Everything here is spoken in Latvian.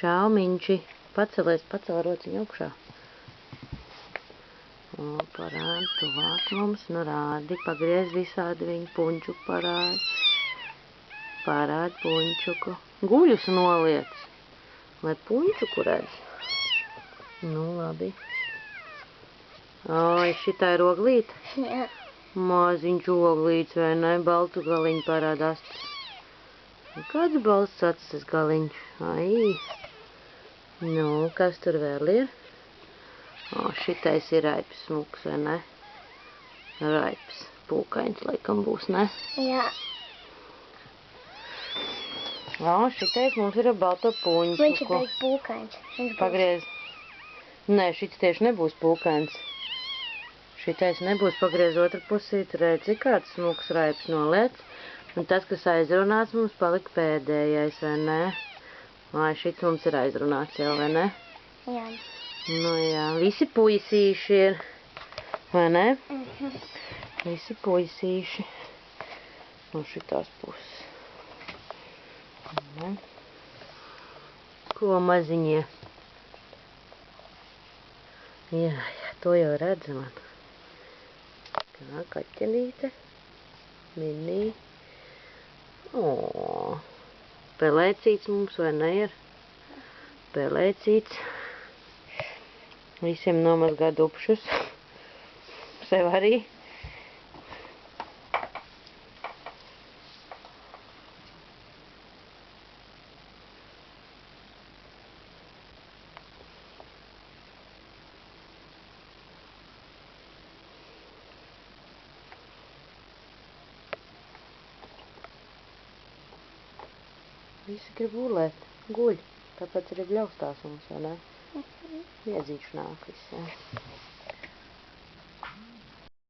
Čau, Minči. Pacelies, pacel rociņu augšā. O, parādi tuvāk mums, nu rādi, pagriez visādi viņu puņčuku parādi. Parādi puņčuku. Guļus noliec, lai puņčuku redz. Nu, labi. Oi, šitā ir oglīte? Jā. Maziņš oglīts, vai ne? Baltu galiņu parādās. Kāds balsts acis galiņš? Ai. Nu, kas tur vēl ir? O, šitais ir raips smuks, vai ne? Raips. Pūkains laikam būs, ne? Jā. O, šitais mums ir ar balto puņčuku. Viņš ir teikt pūkains. Pagriez. Nē, šits tieši nebūs pūkains. Šitais nebūs, pagriez otru pusīt, redzi, kāds smuks raips noliec. Un tas, kas aizrunāts, mums palika pēdējais, vai ne? Ai, šits mums ir aizrunāts jau, vai ne? Jā. Nu jā, visi puisīši ir, vai ne? Visi puisīši. No šitās puses. Ko maziņie? Jā, to jau redzam. Kā kaķenīte. Minī. O, pelēcīts mums, vai ne ir? Pelēcīts. Visiem nomazgā dupšus. Sev arī. Visi grib gulēt, guļ, tāpēc arī bļaustās mums, vai ne? Iedzīšu nāk visiem.